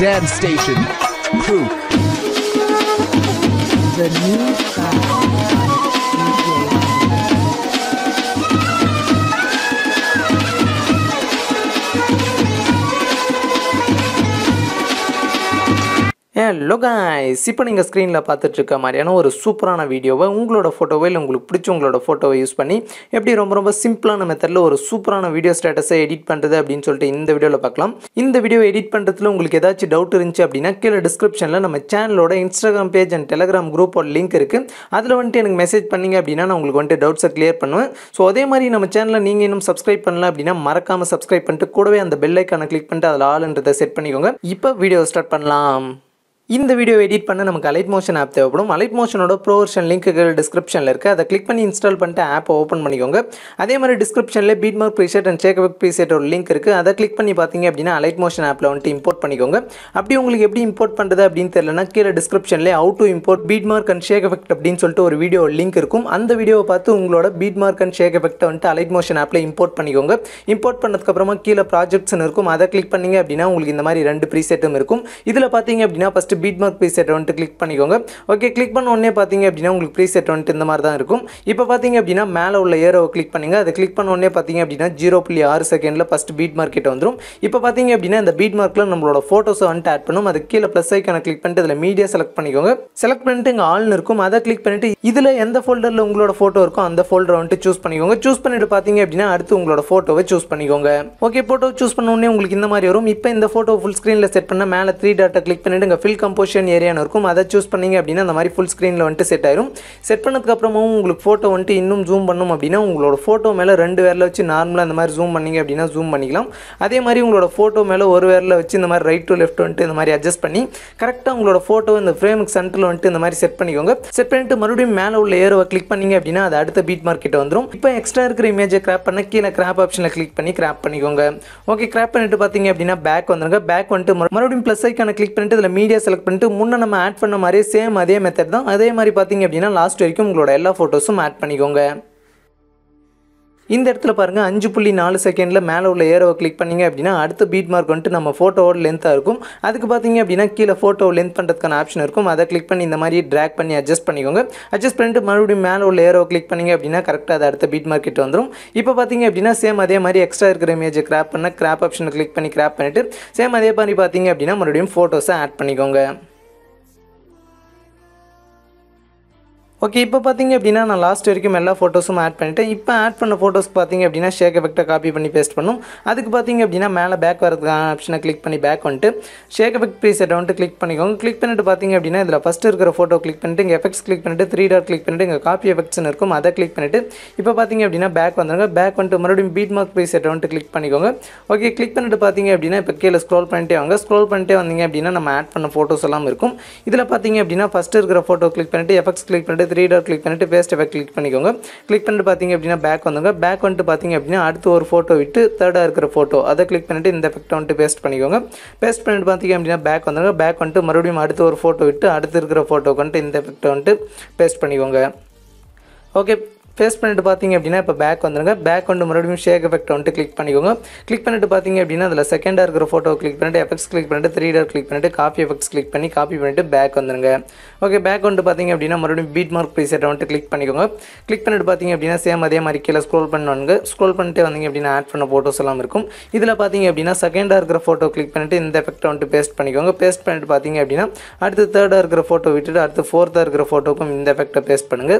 damn station. Proof. The new track Hello guys, இப்போ நீங்க ஸ்கிரீன்ல பார்த்துட்டு இருக்க மாதிரியான ஒரு சூப்பரான வீடியோவை உங்களோட போட்டோவை இல்ல உங்களுக்கு பிடிச்ச உங்களோட போட்டோவை யூஸ் பண்ணி எப்படி ரொம்ப சிம்பிளான மெத்தட்ல ஒரு சூப்பரான வீடியோ ஸ்டேட்டஸை எடிட் பண்றது அப்படினு சொல்லிட்டு இந்த வீடியோல பார்க்கலாம். இந்த வீடியோ எடிட் பண்றதுல உங்களுக்கு ஏதாச்சும் டவுட் இருந்துச்சு அப்படினா கீழ டிஸ்கிரிப்ஷன்ல நம்ம சேனலோட Instagram பேஜ் and Telegram குரூப்போட லிங்க் இருக்கு. அதுல வந்துட்டு எனக்கு மெசேஜ் பண்ணீங்க அப்படினா நான் உங்களுக்கு வந்துட்டு டவுட்ஸை கிளியர் பண்ணுவேன். சோ அதே மாதிரி நம்ம சேனலை நீங்க இன்னும் Subscribe பண்ணல அப்படினா மறக்காம Subscribe பண்ணிட்டு கூடவே அந்த பெல் ஐகானை கிளிக் பண்ணிட்டு அதுல ஆல்ன்றதை செட் பண்ணிக்கோங்க. இப்போ வீடியோ ஸ்டார்ட் பண்ணலாம். இந்த வீடியோ எடிட் பண்ண நமக்கு Alight Motion ஆப் தேவைப்படும். Alight Motionோட ப்ரோ வெர்ஷன் லிங்க் டிஸ்கிரிப்ஷன்ல இருக்கு. அதை கிளிக் பண்ணி இன்ஸ்டால் பண்ணிட்டு ஆப்பை ஓபன் பண்ணிக்கோங்க. அதே மாதிரி டிஸ்கிரிப்ஷன்ல பீட்மார்க் ப்ரீசெட் அண்ட் ஷேக் ப்ரீசெட் ஒரு லிங்க் இருக்கு. அதை கிளிக் பண்ணி பாத்தீங்க அப்படினா Alight Motion ஆப்ல வந்து இம்போர்ட் பண்ணிக்கோங்க. அப்படி உங்களுக்கு எப்படி இம்போர்ட் பண்றது அப்படினு தெரியலனா கீழ டிஸ்கிரிப்ஷன்ல how to import beat mark and shake effect அப்படினு சொல்லிட்டு ஒரு வீடியோ லிங்க் இருக்கும். அந்த வீடியோவை பார்த்து உங்களோட பீட்மார்க் அண்ட் ஷேக் எஃபெக்ட் வந்து Alight Motion ஆப்ல இம்போர்ட் பண்ணிக்கோங்க. இம்போர்ட் பண்ணதுக்கு அப்புறமா கீழ ப்ராஜெக்ட்ஸ் இருக்கும். அதை கிளிக் பண்ணீங்க அப்படினா உங்களுக்கு இந்த மாதிரி ரெண்டு ப்ரீசெட்டும் இருக்கும். இதுல பாத்தீங்க அப்படினா ஃபர்ஸ்ட் பீட்மார்க் ப்ரீசெட் வந்து கிளிக் பண்ணிக்கோங்க. ஓகே, கிளிக் பண்ண உடனே பாத்தீங்க அப்படினா உங்களுக்கு ப்ரீசெட் வந்து இந்த மாதிரி தான் இருக்கும். இப்போ பாத்தீங்க அப்படினா மேலே உள்ள ஏரோவை கிளிக் பண்ணுங்க. அதை கிளிக் பண்ண உடனே பாத்தீங்க அப்படினா 0.6 செகண்ட்ல ஃபர்ஸ்ட் பீட்மார்க் கிட்ட வந்துரும். இப்போ பாத்தீங்க அப்படினா இந்த பீட்மார்க்ல நம்மளோட போட்டோஸ் வந்து ஆட் பண்ணும். அது கீழ ப்ளஸ் ஐகானை கிளிக் பண்ணிட்டு அதுல மீடியா செலக்ட் பண்ணிக்கோங்க. செலக்ட் பண்ணிட்டு இங்க ஆல்னு இருக்கும். அதை கிளிக் பண்ணிட்டு இதுல எந்த ஃபோல்டர்ல உங்களோட போட்டோ இருக்கோ அந்த ஃபோல்டரை வந்து சூஸ் பண்ணிக்கோங்க. சூஸ் பண்ணிட்டு பாத்தீங்க அப்படினா அடுத்து உங்களோட போட்டோவை சூஸ் பண்ணிக்கோங்க. ஓகே, போட்டோ சூஸ் பண்ண உடனே உங்களுக்கு இந்த மாதிரி வரும். இப்போ இந்த போட்டோ ஃபுல் ஸ்கிரீன்ல செட் பண்ண மேலே 3 டாட்டை கிளிக் பண்ணிட்டு இங்க ஃபில் கம்போசிஷன் ஏரியான்னு இருக்கும். அதை சூஸ் பண்ணீங்க அப்படினா அந்த மாதிரி ஃபுல் ஸ்கிரீன்ல வந்து செட் ஆயிரும். செட் பண்ணதுக்கு அப்புறமும் உங்களுக்கு போட்டோ வந்து இன்னும் ஜூம் பண்ணனும் அப்படினா உங்களோட போட்டோ மேல ரெண்டு விரல வச்சு நார்மலா இந்த மாதிரி ஜூம் பண்ணீங்க அப்படினா ஜூம் பண்ணிக்கலாம். அதே மாதிரி உங்களோட போட்டோ மேல ஒரு விரல வச்சு இந்த மாதிரி ரைட் டு லெஃப்ட் வந்து இந்த மாதிரி அட்ஜஸ்ட் பண்ணி கரெக்ட்டா உங்களோட போட்டோ இந்த ஃப்ரேமுக்கு சென்டர்ல வந்து இந்த மாதிரி செட் பண்ணிக்கோங்க. செட் பண்ணிட்டு மறுபடியும் மேலே உள்ள ஏரோவை கிளிக் பண்ணீங்க அப்படினா அது அடுத்த பீட்மார்க் கிட்ட வந்துரும். இப்போ எக்ஸ்ட்ரா இருக்கிற இமேஜை கிராப் பண்ண கீழ கிராப் ஆப்ஷன்ல கிளிக் பண்ணி கிராப் பண்ணிக்கோங்க. ஓகே, கிராப் பண்ணிட்டு பாத்தீங்க அப்படினா பேக் வந்துருங்க. பேக் வந்துட்டு மறுபடியும் ப்ளஸ் ஐகானை கிளிக் பண்ணிட்டு இதுல மீடியா செலக்ட் பண்ணிட்டு முன்ன நம்ம ஆட் பண்ண மாதிரி சேம் அதே மெத்தட் தான். அதே மாதிரி பாத்தீங்க அப்படினா லாஸ்ட் வரைக்கும் உங்களோட எல்லா போட்டோஸும் ஆட் பண்ணிக்கோங்க. இந்த இடத்துல பாருங்க 5.4 செகண்ட்ல மேலே உள்ள ஏரோவை கிளிக் பண்ணீங்க அப்படினா அடுத்த பீட்மார்க் வந்து நம்ம போட்டோவோட லென்த்தா இருக்கும். அதுக்கு பாத்தீங்க அப்படினா கீழ போட்டோ லென்த் பண்றதுக்கான ஆப்ஷன் இருக்கும். அதை கிளிக் பண்ணி இந்த மாதிரி டிராக் பண்ணி அட்ஜஸ்ட் பண்ணிக்கோங்க. அட்ஜஸ்ட் பண்ணிட்டு மறுபடியும் மேலே உள்ள ஏரோவை கிளிக் பண்ணீங்க அப்படினா கரெக்ட்டா அது அடுத்த பீட்மார்க் கிட்ட வந்துரும். இப்போ பாத்தீங்க அப்படினா சேம் அதே மாதிரி எக்ஸ்ட்ரா இருக்கிற இமேஜை கிராப் பண்ண கிராப் ஆப்ஷனை கிளிக் பண்ணி கிராப் பண்ணிட்டு சேம் அதே மாதிரி பாத்தீங்க அப்படினா மறுபடியும் போட்டோஸை ஆட் பண்ணிக்கோங்க. ஓகே, இப்போ பாத்தீங்க அப்படினா நான் லாஸ்ட் வரைக்கும் எல்லா போட்டோஸும் ஆட் பண்ணிட்டேன். இப்போ ஆட் பண்ண போட்டோஸ்க்கு பாத்தீங்க அப்படினா ஷேக் எஃபெக்ட்டை காப்பி பண்ணி பேஸ்ட் பண்ணும். அதுக்கு பாத்தீங்க அப்படினா மேலே பேக் வரதுக்கான ஆப்ஷனை கிளிக் பண்ணி பேக் வந்துட்டு ஷேக் எஃபெக்ட் ப்ரீசெட் வந்து கிளிக் பண்ணிக்கோங்க. கிளிக் பண்ணிட்டு பாத்தீங்க அப்படினா இதுல ஃபர்ஸ்ட் இருக்கிற போட்டோ கிளிக் பண்ணிட்டு இங்க எஃபெக்ட்ஸ் கிளிக் பண்ணிட்டு 3 டாட் கிளிக் பண்ணிட்டு இங்க காப்பி எஃபெக்ட்ஸ்னு இருக்கும். அதை கிளிக் பண்ணிட்டு இப்போ பாத்தீங்க அப்படினா பேக் வந்துருங்க. பேக் வந்துட்டு மறுபடியும் பீட்மார்க் ப்ரீசெட் வந்து கிளிக் பண்ணிக்கோங்க. ஓகே, கிளிக் பண்ணிட்டு பாத்தீங்க அப்படினா இப்போ கீழ ஸ்க்ரோல் பண்ணிட்டே வாங்க. ஸ்க்ரோல் பண்ணிட்டே வந்தீங்க அப்படினா நம்ம ஆட் பண்ண போட்டோஸ் எல்லாம் இருக்கும். இதுல பாத்தீங்க அப்படினா ஃபர்ஸ்ட் இருக்கிற போட்டோ கிளிக் பண்ணிட்டு எஃபெக்ட்ஸ் கிளிக் பண்ணிட்டு 3 டாட் கிளிக் பண்ணிட்டு பேஸ்ட் எஃபெக்ட் கிளிக் பண்ணிக்கோங்க. கிளிக் பண்ணிட்டு பாத்தீங்க அப்படினா பேக் வந்துங்க. பேக் வந்துட்டு பாத்தீங்க அப்படினா அடுத்து ஒரு போட்டோ விட்டு தேர்டா இருக்கிற போட்டோ அதை கிளிக் பண்ணிட்டு இந்த எஃபெக்ட் வந்து பேஸ்ட் பண்ணிக்கோங்க. பேஸ்ட் பண்ணிட்டு பாத்தீங்க அப்படினா பேக் வந்துங்க. பேக் வந்துட்டு மறுபடியும் அடுத்து ஒரு போட்டோ விட்டு அடுத்து இருக்கிற போட்டோக்கு வந்து இந்த எஃபெக்ட் வந்து பேஸ்ட் பண்ணிக்கோங்க. ஓகே, பேஸ்ட் பண்ணிட்டு பாத்தீங்க அப்படினா இப்போ பேக் வந்துருங்க. பேக் வந்து மறுபடியும் ஷேக் எஃபெக்ட் வந்து கிளிக் பண்ணிக்கோங்க. கிளிக் பண்ணிட்டு பாத்தீங்க அப்படினா அதுல செகண்டா இருக்கிற போட்டோ கிளிக் பண்ணிட்டு எஃபெக்ட்ஸ் கிளிக் பண்ணிட்டு 3 டாட் கிளிக் பண்ணிட்டு காப்பி எஃபெக்ட்ஸ் கிளிக் பண்ணி காப்பி பண்ணிட்டு பேக் வந்துருங்க. ஓகே, பேக் வந்து பாத்தீங்க அப்படினா மறுபடியும் பீட்மார்க் ப்ரீசெட் வந்து கிளிக் பண்ணிக்கோங்க. கிளிக் பண்ணிட்டு பாத்தீங்க அப்படினா சேம் அதே மாதிரி கீழ ஸ்க்ரோல் பண்ணுவாங்க. ஸ்க்ரோல் பண்ணிட்டு வந்தீங்க அப்படினா ஆட் பண்ண போட்டோஸ் எல்லாம் இருக்கும். இதுல பாத்தீங்க அப்படினா செகண்டா இருக்கிற போட்டோ கிளிக் பண்ணிட்டு இந்த எஃபெக்ட் வந்து பேஸ்ட் பண்ணிக்கோங்க. பேஸ்ட் பண்ணிட்டு பாத்தீங்க அப்படினா அடுத்து தேர்டா இருக்கிற போட்டோ விட்டுட்டு அடுத்து ஃபோர்த்தா இருக்கிற போட்டோக்கும் இந்த எஃபெக்ட்டை பேஸ்ட் பண்ணுங்க.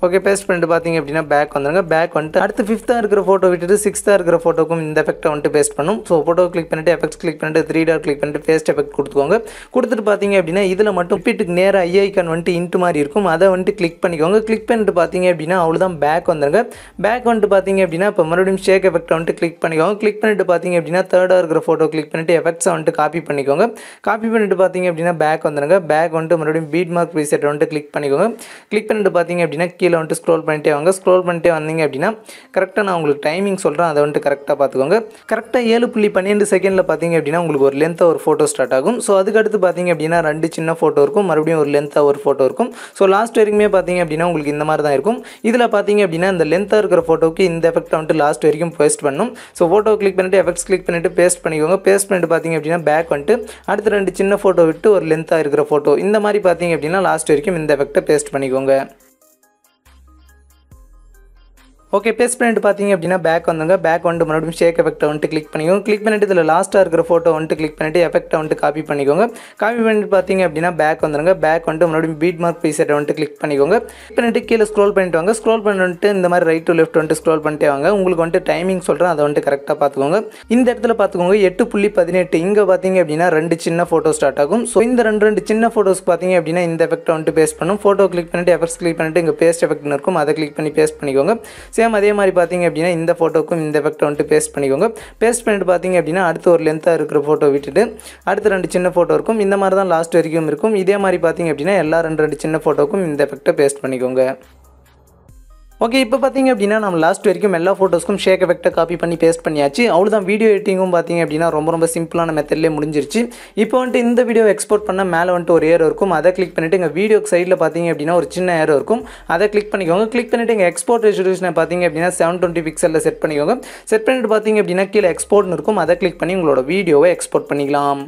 ஓகே, பேஸ்ட் பண்ணிட்டு பாத்தீங்க அப்படினா பேக் வந்துருங்க. பேக் வந்துட்டு அடுத்து 5th இருக்கிற போட்டோ விட்டுட்டு 6th இருக்கிற போட்டோக்கும் இந்த எஃபெக்ட்டை வந்து பேஸ்ட் பண்ணும். ஸோ போட்டோ கிளிக் பண்ணிட்டு எஃபெக்ட்ஸ் கிளிக் பண்ணிட்டு 3 டாட் கிளிக் பண்ணிட்டு பேஸ்ட் எஃபெக்ட் கொடுத்துக்கோங்க. கொடுத்துட்டு பாத்தீங்க அப்படினா இதுல மட்டும் ரிப்பீட்டுக்கு நேரா ஐ ஐகான் வந்து இன்ட் மாதிரி இருக்கும். அதை வந்து கிளிக் பண்ணிக்கோங்க. கிளிக் பண்ணிட்டு பாத்தீங்க அப்படினா அவ்வளவுதான் பேக் வந்துருங்க. பேக் வந்துட்டு பாத்தீங்க அப்படினா இப்போ மறுபடியும் ஷேக் எஃபெக்ட் வந்து கிளிக் பண்ணிக்கோங்க. கிளிக் பண்ணிட்டு பாத்தீங்க அப்படினா தேர்டா இருக்கிற போட்டோ கிளிக் பண்ணிட்டு எஃபெக்ட்ஸை வந்து காப்பி பண்ணிக்கோங்க. காப்பி பண்ணிட்டு பாத்தீங்க அப்படினா பேக் வந்துருங்க. பேக் வந்துட்டு மறுபடியும் பீட்மார்க் ப்ரீசெட் வந்து கிளிக் பண்ணிக்கோங்க. கிளிக் பண்ணிட்டு பாத்தீங்க அப்படினா கீழே வந்துட்டு ஸ்க்ரோல் பண்ணிட்டே வாங்க. ஸ்க்ரோல் பண்ணிட்டே வந்தீங்க அப்படின்னா கரெக்டாக நான் உங்களுக்கு டைமிங் சொல்கிறேன், அதை வந்துட்டு கரெக்டாக பார்த்துக்கோங்க. கரெக்டாக 7.12 செகண்டில் பார்த்தீங்க அப்படின்னா உங்களுக்கு ஒரு லென்த்தாக ஒரு ஃபோட்டோ ஸ்டார்ட் ஆகும். ஸோ அதுக்கடுத்து பார்த்தீங்க அப்படின்னா 2 சின்ன ஃபோட்டோ இருக்கும், மறுபடியும் ஒரு லென்த்தாக ஒரு ஃபோட்டோ இருக்கும். ஸோ லாஸ்ட் வரைக்குமே பார்த்தீங்க அப்படின்னா உங்களுக்கு இந்த மாதிரி தான் இருக்கும். இதில் பார்த்தீங்க அப்படின்னா இந்த லென்த்தாக இருக்கிற ஃபோட்டோக்கு இந்த எஃபெக்ட்டை வந்துட்டு லாஸ்ட் வரைக்கும் பேஸ்ட் பண்ணணும். ஸோ ஃபோட்டோ கிளிக் பண்ணிட்டு எஃபெக்ட்ஸ் கிளிக் பண்ணிட்டு பேஸ்ட் பண்ணிக்கோங்க. பேஸ்ட் பண்ணிட்டு பார்த்தீங்க அப்படின்னா பேக் வந்துட்டு அடுத்த 2 சின்ன ஃபோட்டோ விட்டு ஒரு லென்த்தாக இருக்கிற ஃபோட்டோ இந்த மாதிரி பார்த்தீங்க அப்படின்னா லாஸ்ட் வரைக்கும் இந்த எஃபெக்ட்டை பேஸ்ட் பண்ணிக்கோங்க. ஓகே, பேஸ்ட் பண்ணிட்டு பார்த்தீங்க அப்படின்னா பேக் வந்துங்க. பேக் வந்துட்டு மறுபடியும் ஷேக் எஃபெக்ட்டை வந்துட்டு கிளிக் பண்ணிக்கோங்க. கிளிக் பண்ணிட்டு இதில் லாஸ்ட்டாக இருக்கிற ஃபோட்டோ வந்துட்டு கிளிக் பண்ணிட்டு எஃபெக்ட்டை வந்துட்டு காப்பி பண்ணிக்கோங்க. காப்பி பண்ணிட்டு பார்த்தீங்க அப்படின்னா பேக் வந்துருங்க. பேக் வந்துட்டு மறுபடியும் பீட் மார்க் ப்ரீசெட்டை வந்துட்டு கிளிக் பண்ணிக்கோங்க. கிளிக் பண்ணிட்டு கீழே ஸ்க்ரோல் பண்ணிட்டு வாங்க. ஸ்க்ரோல் பண்ணிட்டு இந்த மாதிரி ரைட் டு லெஃப்ட் வந்துட்டு ஸ்க்ரோல் பண்ணிட்டே வாங்க. உங்களுக்கு வந்துட்டு டைமிங் சொல்கிறேன், அதை வந்துட்டு கரெக்டாக பார்த்துக்கோங்க. இந்த இடத்துல பார்த்துக்கோங்க 8.18 இங்கே பார்த்தீங்க அப்படின்னா 2 சின்ன ஃபோட்டோ ஸ்டார்ட் ஆகும். ஸோ இந்த 2 சின்ன ஃபோட்டோஸ் பார்த்தீங்க அப்படின்னா இந்த எஃபெக்ட்டை வந்துட்டு பேஸ்ட் பண்ணும். ஃபோட்டோ கிளிக் பண்ணிட்டு எஃபெக்ட்ஸ் கிளிக் பண்ணிட்டு இங்கே பேஸ்ட் எஃபெக்ட்னு இருக்கும், அதை கிளிக் பண்ணி பேஸ்ட் பண்ணிக்கோங்க. சேம் அதே மாதிரி பார்த்தீங்க அப்படின்னா இந்த ஃபோட்டோக்கும் இந்த எஃபெக்ட்டை வந்துட்டு பேஸ்ட் பண்ணிக்கோங்க. பேஸ்ட் பண்ணிட்டு பார்த்தீங்க அப்படின்னா அடுத்து ஒரு லென்த்தாக இருக்கிற ஃபோட்டோ விட்டுட்டு அடுத்து 2 சின்ன ஃபோட்டோ இருக்கும். இந்த மாதிரி தான் லாஸ்ட் வரைக்கும் இருக்கும். இதே மாதிரி பார்த்தீங்க அப்படின்னா எல்லா 2 சின்ன ஃபோட்டோக்கும் இந்த எஃபெக்ட்டை பேஸ்ட் பண்ணிக்கோங்க. ஓகே, இப்போ பார்த்தீங்க அப்படின்னா நம்ம லாஸ்ட் வரைக்கும் எல்லா ஃபோட்டோஸ்க்கும் ஷேக் எஃபெக்ட்டை காப்பி பண்ணி பேஸ்ட் பண்ணியாச்சு. அவ்வளோதான். வீடியோ எடிட்டிங்கும் பார்த்தீங்க அப்படின்னா ரொம்ப சிம்பிளான மெத்தட்லேயே முடிஞ்சிருச்சு. இப்போ வந்துட்டு இந்த வீடியோ எக்ஸ்போர்ட் பண்ண மேலே வந்துட்டு ஒரு ஏரோ இருக்கும், அதை கிளிக் பண்ணிவிட்டு எங்கள் வீடியோக்கு சைடில் பார்த்தீங்க அப்படின்னா ஒரு சின்ன ஏரோ இருக்கும், அதை கிளிக் பண்ணிக்கோங்க. கிளிக் பண்ணிவிட்டு எங்கள் எக்ஸ்போர்ட் ரெசல்யூஷனை பார்த்தீங்க அப்படின்னா 720 பிக்சலில் செட் பண்ணிக்கோங்க. செட் பண்ணிவிட்டு பார்த்தீங்க அப்படின்னா கீழே எக்ஸ்போர்ட்னு இருக்கும், அதை கிளிக் பண்ணி உங்களோட வீடியோவை எக்ஸ்போர்ட் பண்ணிக்கலாம்.